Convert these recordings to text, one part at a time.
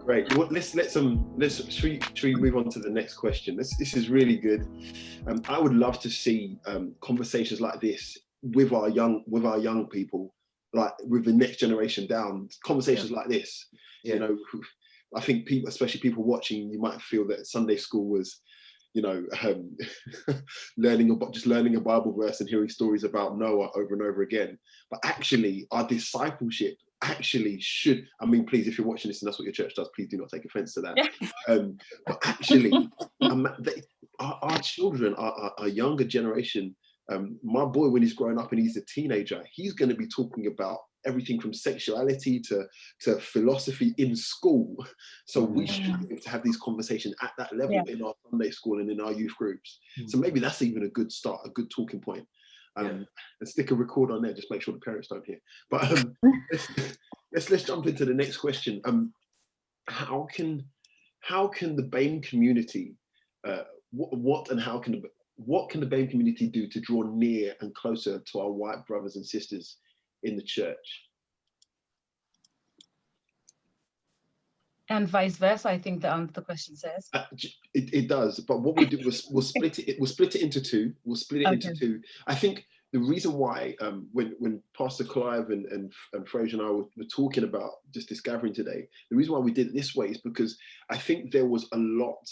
Great. Well, should we move on to the next question? This is really good. I would love to see conversations like this with our young people, like with the next generation down. Conversations like this. Yeah. You know, I think people, especially people watching, you might feel that Sunday school was, you know, learning a Bible verse and hearing stories about Noah over and over again. But actually, our discipleship actually should, I mean, please, if you're watching this and that's what your church does, please do not take offense to that. But actually, our children, our younger generation, my boy, when he's growing up and he's a teenager, he's going to be talking about everything from sexuality to philosophy in school. So we should be able to have these conversations at that level in our Sunday school and in our youth groups. So maybe that's even a good start, a good talking point. And stick a record on there, just make sure the parents don't hear. But let's jump into the next question. How can the BAME community, what can the BAME community do to draw near and closer to our white brothers and sisters in the church? And vice versa, I think the question says. It does, but what we do was we'll split it into two. I think the reason why when Pastor Clive and Fraser and I were talking about just this gathering today, the reason why we did it this way is because I think there was a lot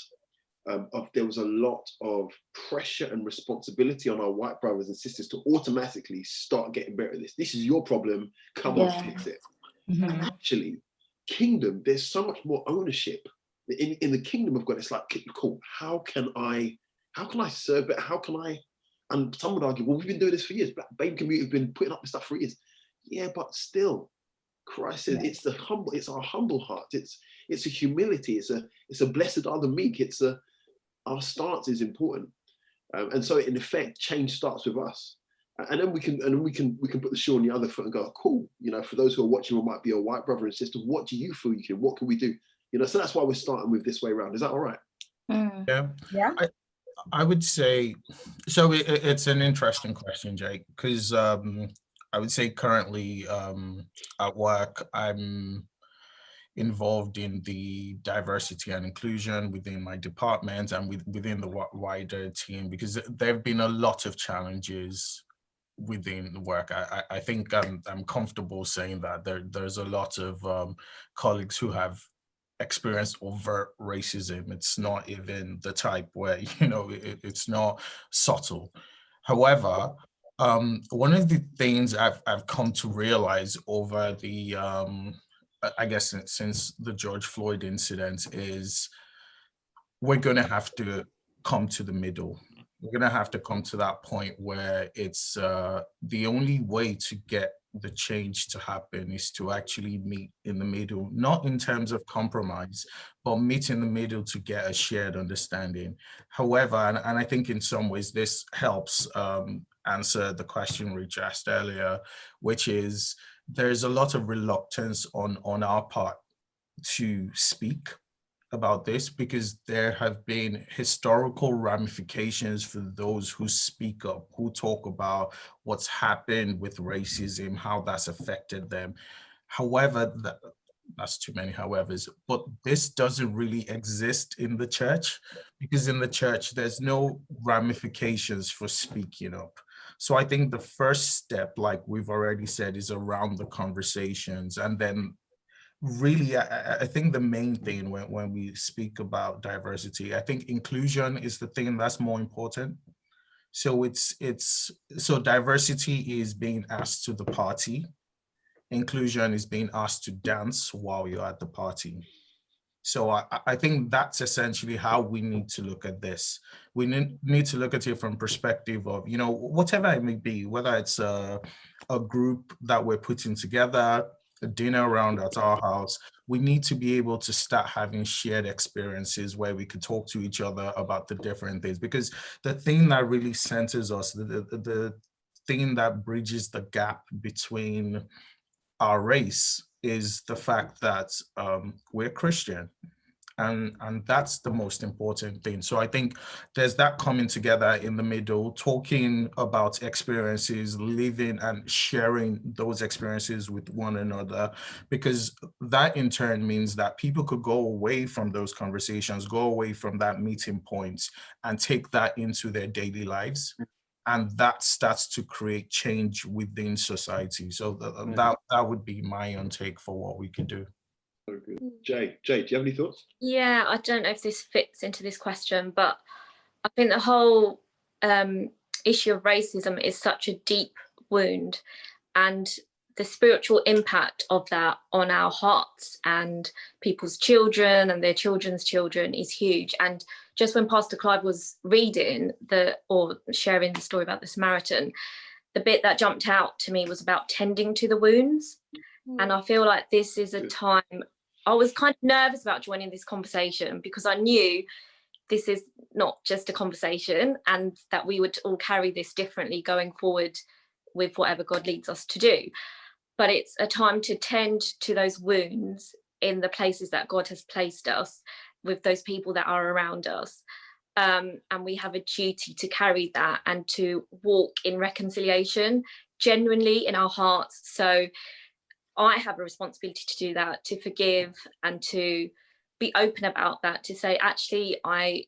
of pressure and responsibility on our white brothers and sisters to automatically start getting better at this. This is your problem, come on, fix it. And actually, kingdom, there's so much more ownership in the kingdom of God. It's like, cool, how can I serve it? And some would argue, well, we've been doing this for years. Black BAME community have been putting up with stuff for years. Yeah, but still, Christ said it's our humble heart. It's a humility. It's a blessed are the meek. Our stance is important. And so in effect, change starts with us. And then we can put the shoe on the other foot and go, cool, you know, for those who are watching who might be a white brother and sister, what do you feel you can, what can we do? You know, so that's why we're starting with this way around. Is that all right? Yeah. I would say, so it's an interesting question, Jake, because I would say currently at work, I'm involved in the diversity and inclusion within my department and within the wider team, because there have been a lot of challenges within the work. I think I'm comfortable saying that there's a lot of colleagues who have experienced overt racism. It's not even the type where, you know, it's not subtle. However, one of the things I've come to realize over the I guess since the George Floyd incident is we're going to have to come to the middle. We're going to have to come to that point where it's the only way to get the change to happen is to actually meet in the middle, not in terms of compromise, but meet in the middle to get a shared understanding. However, and I think in some ways this helps answer the question Rich asked earlier, which is there's a lot of reluctance on our part to speak about this because there have been historical ramifications for those who speak up, who talk about what's happened with racism, how that's affected them. However, that's too many howevers, but this doesn't really exist in the church because in the church, there's no ramifications for speaking up. So I think the first step, like we've already said, is around the conversations. And then really, I think the main thing when we speak about diversity, I think inclusion is the thing that's more important. So so diversity is being asked to the party. Inclusion is being asked to dance while you're at the party. So I think that's essentially how we need to look at this. We need to look at it from perspective of, you know, whatever it may be, whether it's a group that we're putting together, a dinner around at our house, we need to be able to start having shared experiences where we could talk to each other about the different things. Because the thing that really centers us, the thing that bridges the gap between our race is the fact that we're Christian. And that's the most important thing. So I think there's that coming together in the middle, talking about experiences, living and sharing those experiences with one another, because that in turn means that people could go away from those conversations, go away from that meeting point and take that into their daily lives. And that starts to create change within society. So that would be my own take for what we can do. So good. Jay, do you have any thoughts? Yeah, I don't know if this fits into this question, but I think the whole issue of racism is such a deep wound, and the spiritual impact of that on our hearts and people's children and their children's children is huge. And just when Pastor Clive was reading or sharing the story about the Samaritan, the bit that jumped out to me was about tending to the wounds. And I feel like this is a time, I was kind of nervous about joining this conversation because I knew this is not just a conversation and that we would all carry this differently going forward with whatever God leads us to do. But it's a time to tend to those wounds in the places that God has placed us with those people that are around us. And we have a duty to carry that and to walk in reconciliation genuinely in our hearts. So I have a responsibility to do that, to forgive and to be open about that, to say, actually, I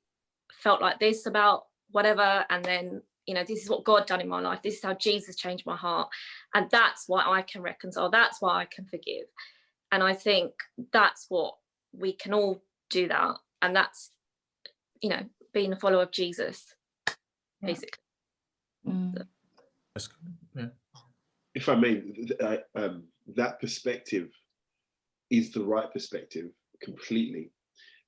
felt like this about whatever, and then, this is what God done in my life. This is how Jesus changed my heart. And that's why I can reconcile. That's why I can forgive. And I think that's what we can all do that. And that's, being a follower of Jesus, basically. That's good. Yeah. If I may, that perspective is the right perspective completely.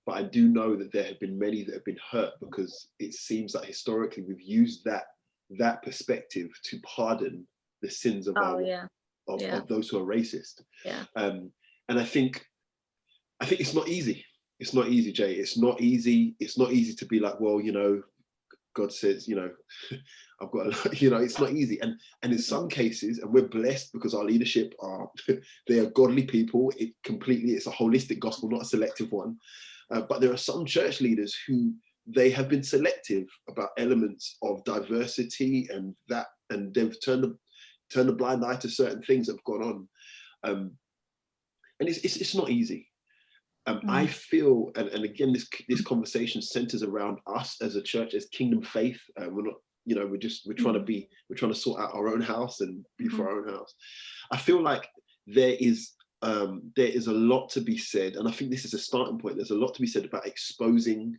But I do know that there have been many that have been hurt because it seems like historically we've used that perspective to pardon the sins of of those who are racist. Yeah. And I think it's not easy. It's not easy, Jay. It's not easy. It's not easy to be like, well, God says, I've got, it's not easy. And in some cases, and we're blessed because our leadership they are godly people. It's a holistic gospel, not a selective one. But there are some church leaders who they have been selective about elements of diversity and they've turned a blind eye to certain things that have gone on. And it's not easy. I feel, and again, this conversation centers around us as a church, as Kingdom Faith. We're not, we're trying to sort out our own house and be for our own house. I feel like there is a lot to be said, and I think this is a starting point. There's a lot to be said about exposing.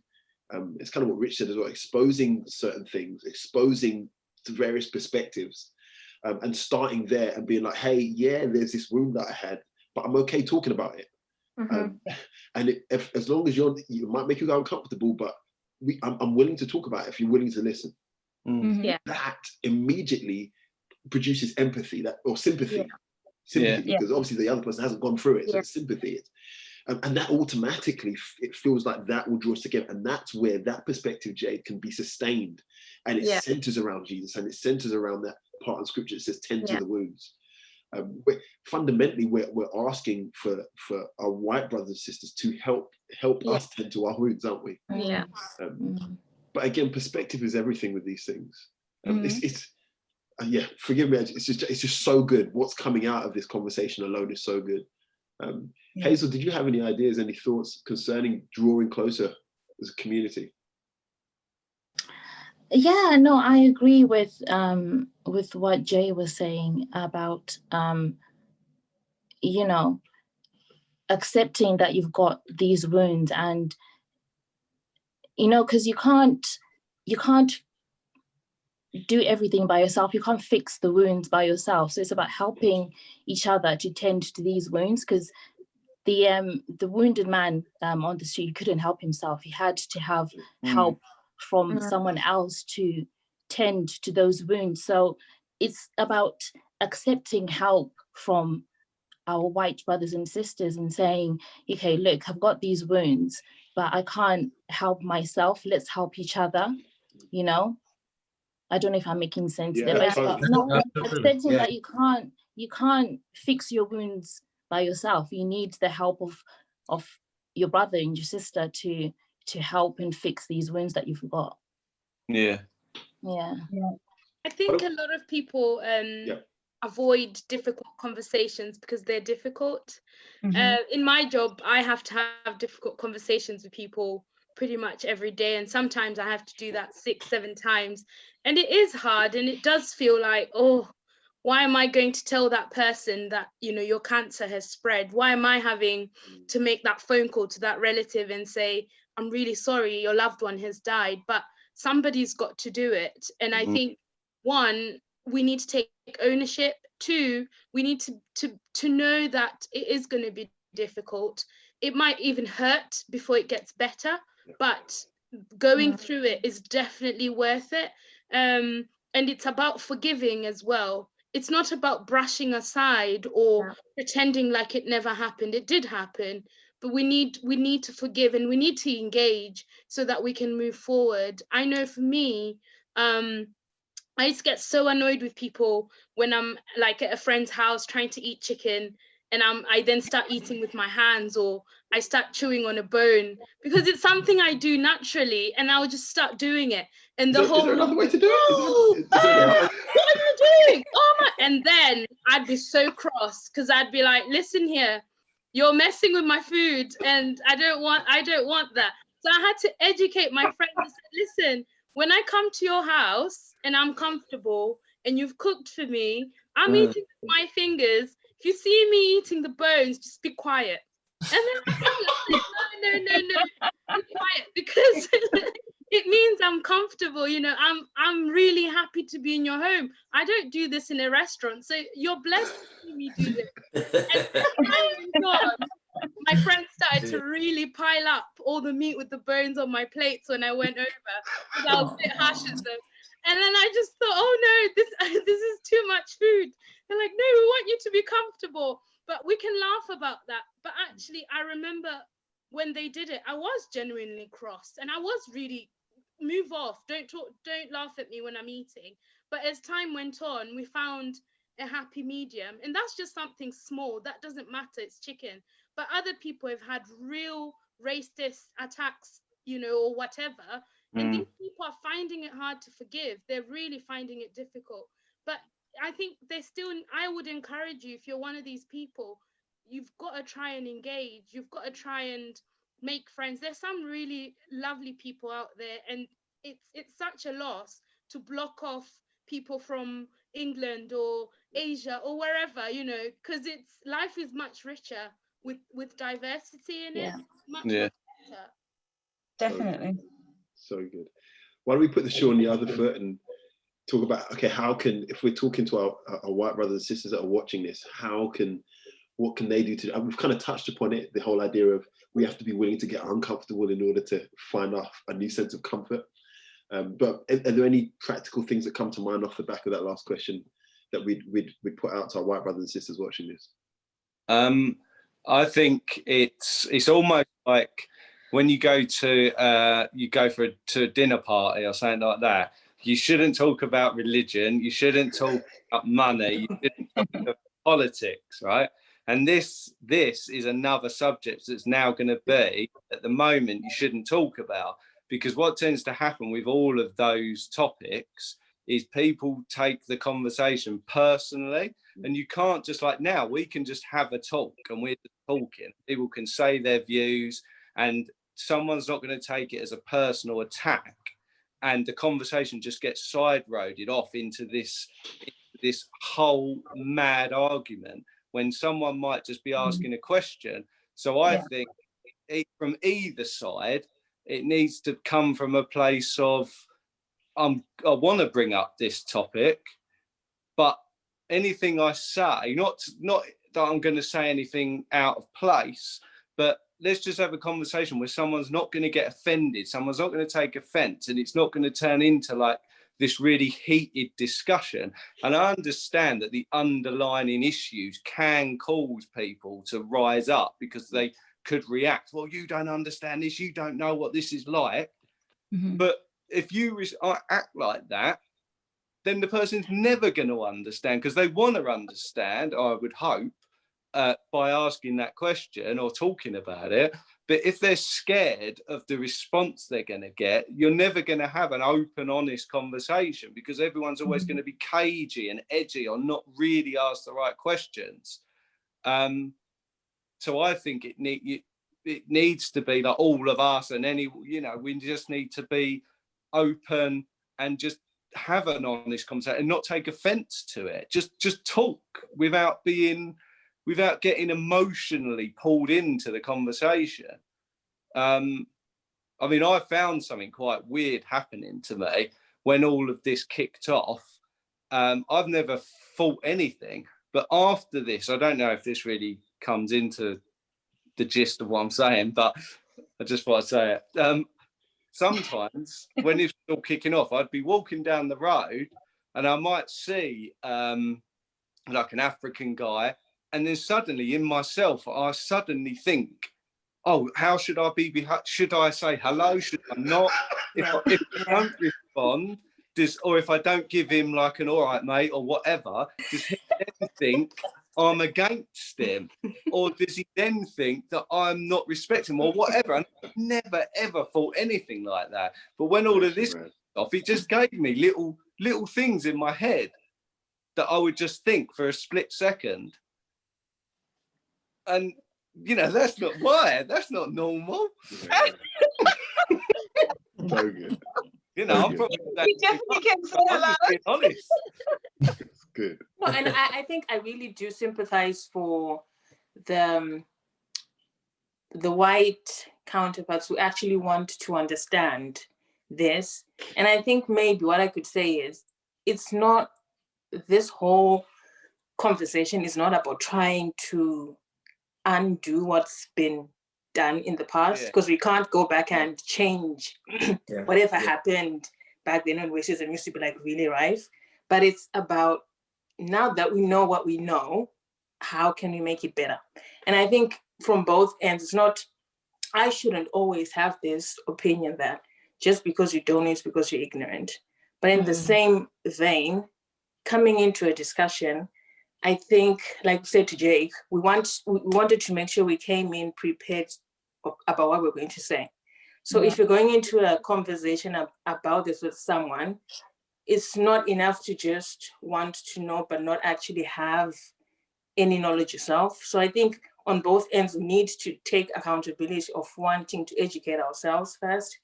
It's kind of what Rich said as well: exposing certain things, exposing to various perspectives, and starting there and being like, "Hey, yeah, there's this wound that I had, but I'm okay talking about it." And as long as you might make you uncomfortable, but I'm willing to talk about it if you're willing to listen. That immediately produces empathy, or sympathy. Because obviously the other person hasn't gone through it, so it's sympathy. And that automatically, it feels like that will draw us together, and that's where that perspective, Jade, can be sustained, and it centers around Jesus, and it centers around that part of Scripture that says, "Tend to the wounds." Fundamentally, we're asking for our white brothers and sisters to help us tend to our wounds, aren't we? But again, perspective is everything with these things. Forgive me, it's just so good. What's coming out of this conversation alone is so good. Hazel, did you have any ideas, any thoughts concerning drawing closer as a community? Yeah, no, I agree with what Jay was saying about accepting that you've got these wounds, and because you can't do everything by yourself. You can't fix the wounds by yourself. So it's about helping each other to tend to these wounds, because the wounded man on the street couldn't help himself. He had to have help from someone else to tend to those wounds. So it's about accepting help from our white brothers and sisters and saying, okay, look, I've got these wounds, but I can't help myself. Let's help each other. I don't know if I'm making sense there, but it's about not accepting that you can't fix your wounds by yourself. You need the help of your brother and your sister to help and fix these wounds that you've got. Yeah. I think a lot of people avoid difficult conversations because they're difficult. In my job, I have to have difficult conversations with people pretty much every day, and sometimes I have to do that 6-7 times, and it is hard, and it does feel like, oh, why am I going to tell that person that, you know, your cancer has spread? Why am I having to make that phone call to that relative and say, I'm really sorry, your loved one has died? But somebody's got to do it. And I think, one, we need to take ownership. Two, we need to know that it is going to be difficult. It might even hurt before it gets better, but going through it is definitely worth it. And it's about forgiving as well. It's not about brushing aside or pretending like it never happened. It did happen, but we need to forgive, and we need to engage so that we can move forward. I know for me, I used to get so annoyed with people when I'm like at a friend's house trying to eat chicken, and I then start eating with my hands, or I start chewing on a bone, because it's something I do naturally, and I'll just start doing it. And the whole, is there another way to do it? What are you doing? Oh my! And then I'd be so cross because I'd be like, listen here, you're messing with my food, and I don't want that. So I had to educate my friends and say, listen, when I come to your house and I'm comfortable and you've cooked for me, I'm eating with my fingers. If you see me eating the bones, just be quiet. And then no, be quiet, because it means I'm comfortable. You know, I'm really happy to be in your home. I don't do this in a restaurant, so you're blessed to see me do this. And as time went on, my friends started to really pile up all the meat with the bones on my plates when I went over, because I was a bit harsh at them. And then I just thought, oh no, this is too much food. They're like, no, we want you to be comfortable, but we can laugh about that. But actually, I remember when they did it, I was genuinely cross, and I was really, move off, don't laugh at me when I'm eating. But as time went on, we found a happy medium, and that's just something small. That doesn't matter, it's chicken. But other people have had real racist attacks, you know, or whatever. And these people are finding it hard to forgive. They're really finding it difficult. But I think I would encourage you, if you're one of these people, you've got to try and engage. You've got to try and make friends. There's some really lovely people out there, and it's such a loss to block off people from England or Asia or wherever, you know, because life is much richer with diversity in it. Much better. Definitely. So good. Why don't we put the shoe on the other foot and talk about, okay, if we're talking to our white brothers and sisters that are watching this, what can they do we've kind of touched upon it, the whole idea of we have to be willing to get uncomfortable in order to find a new sense of comfort. But are there any practical things that come to mind off the back of that last question that we'd put out to our white brothers and sisters watching this? I think it's almost like when you go to a dinner party or something like that, you shouldn't talk about religion, you shouldn't talk about money, you shouldn't talk about politics, right? And this is another subject that's now going to be, at the moment, you shouldn't talk about, because what tends to happen with all of those topics is people take the conversation personally, and you can't just, like, now we can just have a talk and we're just talking. People can say their views and someone's not going to take it as a personal attack, and the conversation just gets side roaded off into this whole mad argument when someone might just be asking a question. So I think from either side, it needs to come from a place of, I want to bring up this topic, but anything I say, not that I'm going to say anything out of place, but let's just have a conversation where someone's not going to get offended, someone's not going to take offense, and it's not going to turn into like this really heated discussion. And I understand that the underlying issues can cause people to rise up because they could react, well, you don't understand this, you don't know what this is like. But if you act like that, then the person's never going to understand, because they want to understand, I would hope, by asking that question or talking about it. But if they're scared of the response they're going to get, you're never going to have an open, honest conversation, because everyone's always going to be cagey and edgy or not really ask the right questions. So I think it needs to be like all of us, and we just need to be open and just have an honest conversation and not take offense to it. Just talk without getting emotionally pulled into the conversation. I mean, I found something quite weird happening to me when all of this kicked off. I've never fought anything, but after this, I don't know if this really comes into the gist of what I'm saying, but I just thought I'd say it. Sometimes when it's all kicking off, I'd be walking down the road and I might see like an African guy, and then suddenly in myself, I suddenly think, oh, how should I be? Should I say hello? Should I not? If I don't respond, or if I don't give him like an all right, mate, or whatever, does he then think I'm against him? Or does he then think that I'm not respecting him or whatever? And I've never, ever thought anything like that. But when all of this off, it just gave me little things in my head that I would just think for a split second. And, that's not normal. So good. I'm probably You definitely can say hello. Being honest. It's good. No, and I think I really do sympathize for the white counterparts who actually want to understand this. And I think maybe what I could say is, it's not, this whole conversation is not about trying to undo what's been done in the past, because we can't go back and change whatever happened back then when racism used to be like really rife. But it's about, now that we know what we know, how can we make it better? And I think from both ends, it's not, I shouldn't always have this opinion that just because you don't know it's because you're ignorant. But in the same vein, coming into a discussion, I think, like I said to Jake, we wanted to make sure we came in prepared about what we're going to say. So if you're going into a conversation about this with someone, it's not enough to just want to know, but not actually have any knowledge yourself. So I think on both ends, we need to take accountability of wanting to educate ourselves first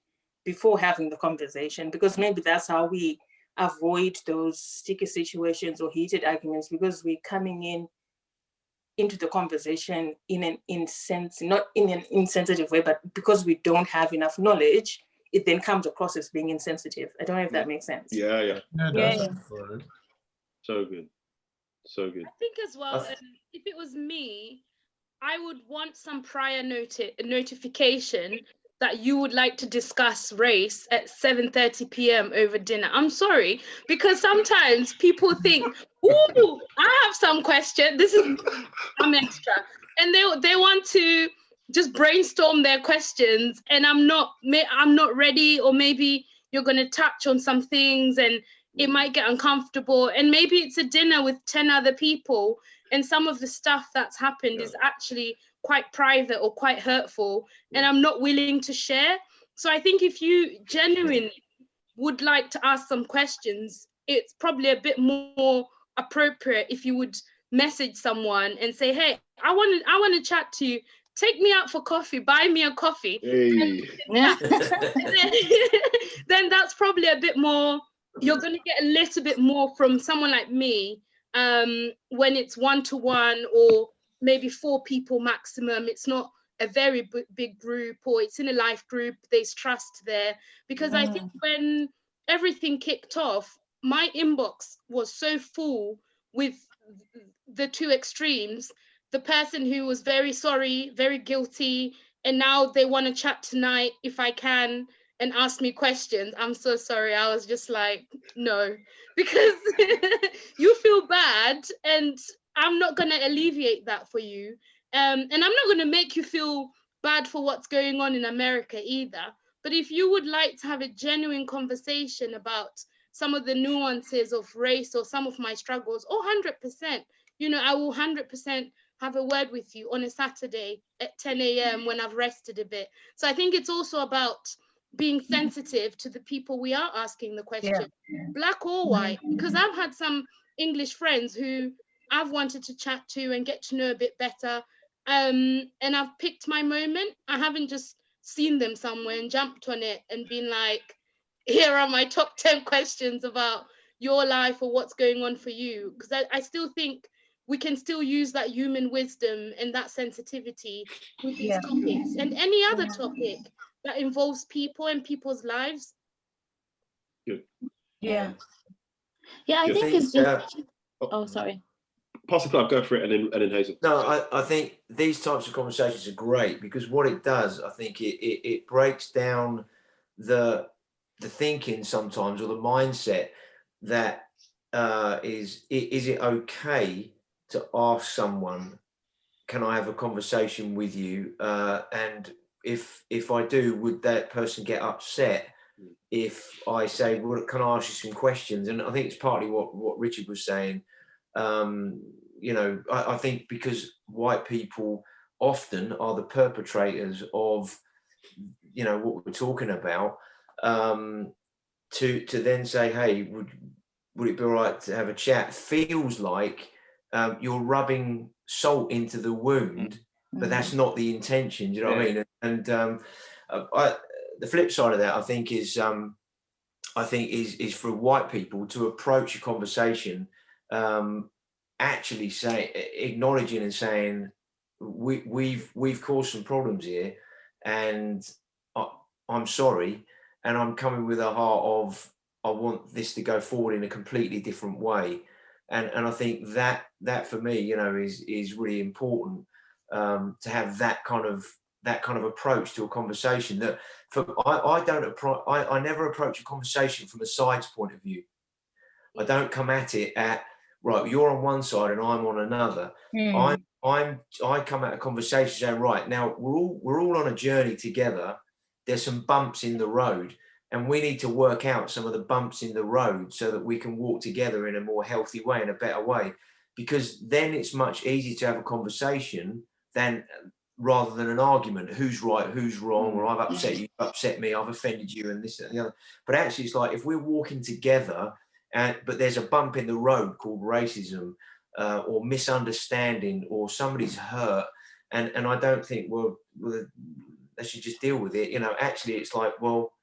before having the conversation, because maybe that's how we avoid those sticky situations or heated arguments, because we're coming into the conversation not in an insensitive way, but because we don't have enough knowledge, it then comes across as being insensitive. I don't know if that makes sense. Yeah. So good. So good. I think as well, if it was me, I would want some prior notification that you would like to discuss race at 7:30 p.m. over dinner. I'm sorry, because sometimes people think, ooh, I have some question. I'm extra. And they want to just brainstorm their questions, and I'm not ready, or maybe you're going to touch on some things and it might get uncomfortable. And maybe it's a dinner with 10 other people, and some of the stuff that's happened is actually quite private or quite hurtful, and I'm not willing to share. So I think if you genuinely would like to ask some questions, it's probably a bit more appropriate if you would message someone and say, hey, I want to chat to you. Take me out for coffee, buy me a coffee. Hey. Then that's probably a bit more, you're going to get a little bit more from someone like me when it's one-to-one or maybe 4 people maximum. It's not a very big group, or it's in a life group, there's trust there. Because I think when everything kicked off, my inbox was so full with the two extremes. The person who was very sorry, very guilty, and now they want to chat tonight if I can and ask me questions. I'm so sorry. I was just like, no, because you feel bad and I'm not going to alleviate that for you. And I'm not going to make you feel bad for what's going on in America either. But if you would like to have a genuine conversation about some of the nuances of race or some of my struggles, 100%, I will 100% have a word with you on a Saturday at 10 a.m. when I've rested a bit. So I think it's also about being sensitive to the people we are asking the question, black or white, because I've had some English friends who I've wanted to chat to and get to know a bit better. And I've picked my moment. I haven't just seen them somewhere and jumped on it and been like, here are my top 10 questions about your life or what's going on for you. Because I still think we can still use that human wisdom and that sensitivity with these topics and any other topic that involves people and people's lives. Good. Yeah, I think it's just, oh, sorry. Pass the Clive, go for it, and then Hazel. No, I think these types of conversations are great, because what it does, I think it breaks down the thinking sometimes, or the mindset that is it okay to ask someone, can I have a conversation with you? And if I do, would that person get upset if I say, well, can I ask you some questions? And I think it's partly what Richard was saying. You know, I think because white people often are the perpetrators of, you know, what we're talking about, to then say, hey, would it be all right to have a chat, feels like you're rubbing salt into the wound, but that's not the intention. Do you know what I mean? And the flip side of that, I think, is for white people to approach a conversation, actually acknowledging and saying, we've caused some problems here, and I'm sorry, and I'm coming with a heart of, I want this to go forward in a completely different way. And I think that for me, you know, is really important, to have that kind of approach to a conversation. That I never approach a conversation from a side's point of view. I don't come at it at, right, you're on one side and I'm on another. I come at a conversation saying, right, now we're all on a journey together. There's some bumps in the road, and we need to work out some of the bumps in the road so that we can walk together in a more healthy way, in a better way. Because then it's much easier to have a conversation rather than an argument. Who's right, who's wrong, or I've upset you, you've upset me, I've offended you, and this and the other. But actually, it's like, if we're walking together, but there's a bump in the road called racism, or misunderstanding, or somebody's hurt, and I don't think, well, they should just deal with it. You know, actually, it's like, well,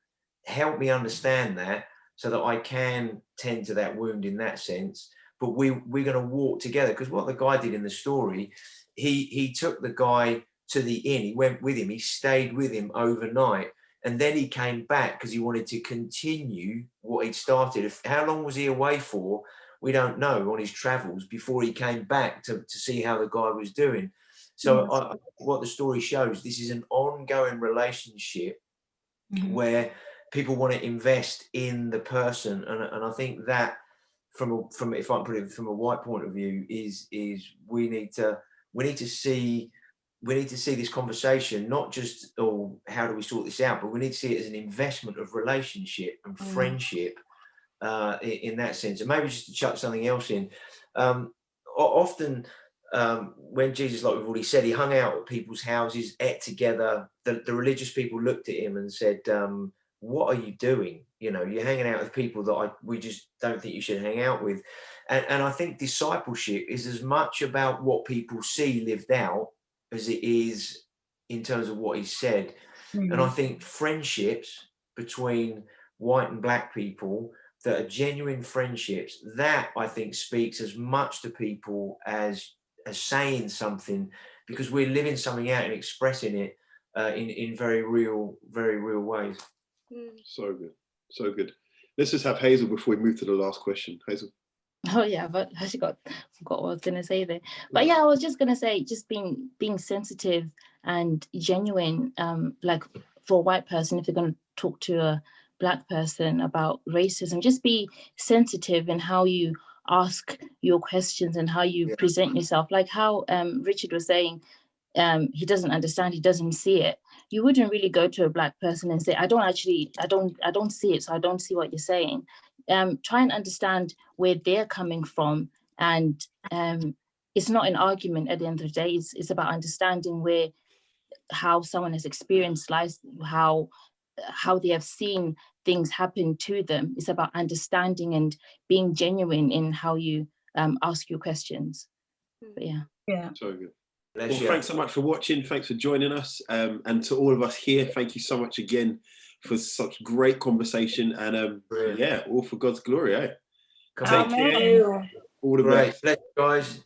help me understand that so that I can tend to that wound in that sense. But we're going to walk together, because what the guy did in the story, he took the guy to the inn, he went with him, he stayed with him overnight, and then he came back because he wanted to continue what he'd started. How long was he away for? We don't know, on his travels, before he came back to see how the guy was doing. So what the story shows, this is an ongoing relationship where people want to invest in the person, and I think that from if I put it from a white point of view, is we need to see this conversation not just, oh, how do we sort this out, but we need to see it as an investment of relationship and friendship, in that sense. And maybe just to chuck something else in, often when Jesus, like we've already said, he hung out at people's houses, ate together, the religious people looked at him and said, what are you doing? You know, you're hanging out with people that we just don't think you should hang out with. And I think discipleship is as much about what people see lived out as it is in terms of what he said. And I think friendships between white and black people that are genuine friendships, that I think speaks as much to people as saying something, because we're living something out and expressing it in very real ways. So good. Let's just have Hazel before we move to the last question. Hazel. Oh yeah, but I actually forgot what I was gonna say there. But yeah, I was just gonna say, just being sensitive and genuine, like for a white person, if they're gonna talk to a black person about racism, just be sensitive in how you ask your questions and how you present yourself. Like how Richard was saying, he doesn't understand, he doesn't see it. You wouldn't really go to a black person and say, I don't see it, so I don't see what you're saying. Try and understand where they're coming from, and it's not an argument at the end of the day. It's about understanding how someone has experienced life, how they have seen things happen to them. It's about understanding and being genuine in how you ask your questions. But yeah. So good. Well, thanks so much for watching. Thanks for joining us. And to all of us here, thank you so much again for such great conversation. And all for God's glory, eh? Take care. All the best. Bless you guys.